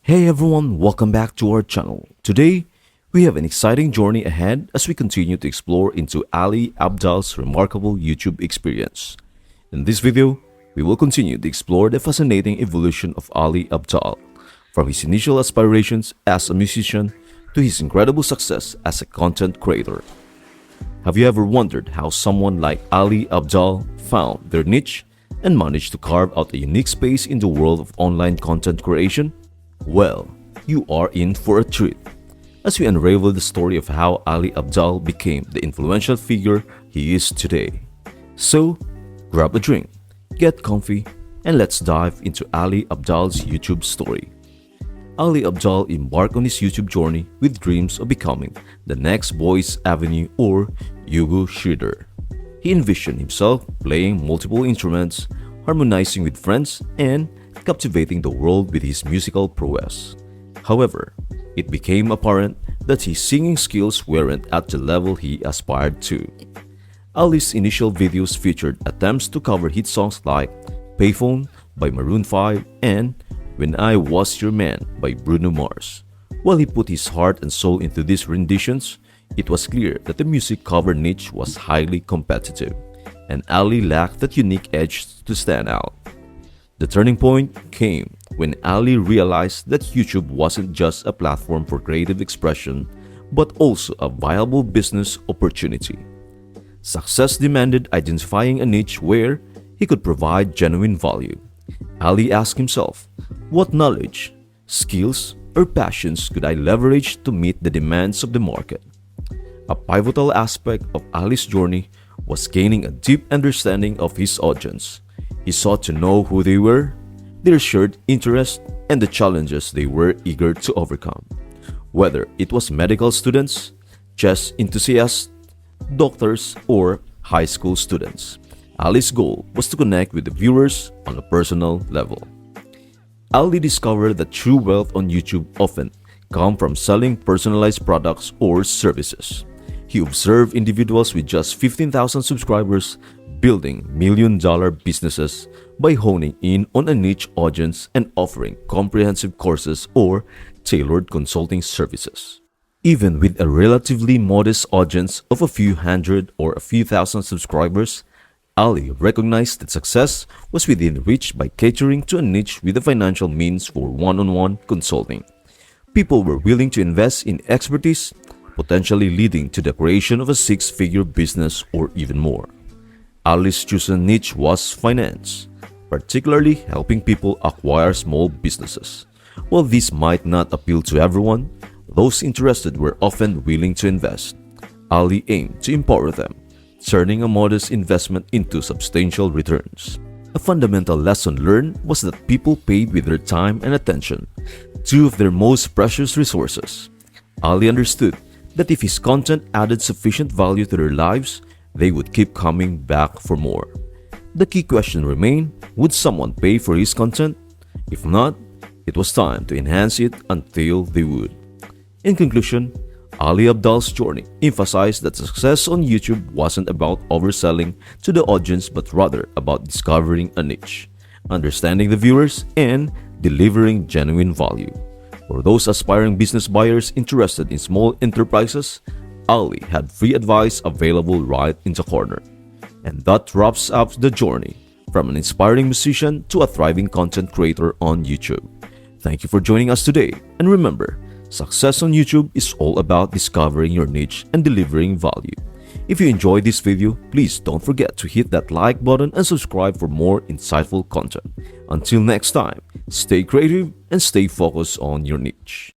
Hey everyone, welcome back to our channel. Today, we have an exciting journey ahead as we continue to explore into Ali Abdaal's remarkable YouTube experience. In this video, we will continue to explore the fascinating evolution of Ali Abdaal, from his initial aspirations as a musician to his incredible success as a content creator. Have you ever wondered how someone like Ali Abdaal found their niche and managed to carve out a unique space in the world of online content creation? Well, you are in for a treat as we unravel the story of how Ali Abdaal became the influential figure he is today. So, grab a drink, get comfy, and let's dive into Ali Abdaal's YouTube story. Ali Abdaal embarked on his YouTube journey with dreams of becoming the next Boys Avenue or Yugo Shredder. He envisioned himself playing multiple instruments, harmonizing with friends, and captivating the world with his musical prowess. However, it became apparent that his singing skills weren't at the level he aspired to. Ali's initial videos featured attempts to cover hit songs like Payphone by Maroon 5 and When I Was Your Man by Bruno Mars. While he put his heart and soul into these renditions, it was clear that the music cover niche was highly competitive, and Ali lacked that unique edge to stand out. The turning point came when Ali realized that YouTube wasn't just a platform for creative expression, but also a viable business opportunity. Success demanded identifying a niche where he could provide genuine value. Ali asked himself, what knowledge, skills, or passions could I leverage to meet the demands of the market? A pivotal aspect of Ali's journey was gaining a deep understanding of his audience. He sought to know who they were, their shared interests, and the challenges they were eager to overcome. Whether it was medical students, chess enthusiasts, doctors, or high school students, Ali's goal was to connect with the viewers on a personal level. Ali discovered that true wealth on YouTube often comes from selling personalized products or services. He observed individuals with just 15,000 subscribers building million-dollar businesses by honing in on a niche audience and offering comprehensive courses or tailored consulting services. Even with a relatively modest audience of a few hundred or a few thousand subscribers, Ali recognized that success was within reach by catering to a niche with the financial means for one-on-one consulting. People were willing to invest in expertise, potentially leading to the creation of a six-figure business or even more. Ali's chosen niche was finance, particularly helping people acquire small businesses. While this might not appeal to everyone, those interested were often willing to invest. Ali aimed to empower them, turning a modest investment into substantial returns. A fundamental lesson learned was that people paid with their time and attention, two of their most precious resources. Ali understood that if his content added sufficient value to their lives, they would keep coming back for more. The key question remained, would someone pay for his content? If not, it was time to enhance it until they would. In conclusion, Ali Abdaal's journey emphasized that success on YouTube wasn't about overselling to the audience but rather about discovering a niche, understanding the viewers, and delivering genuine value. For those aspiring business buyers interested in small enterprises, Ali had free advice available right in the corner. And that wraps up the journey from an inspiring musician to a thriving content creator on YouTube. Thank you for joining us today, and remember, success on YouTube is all about discovering your niche and delivering value. If you enjoyed this video, please don't forget to hit that like button and subscribe for more insightful content. Until next time, stay creative and stay focused on your niche.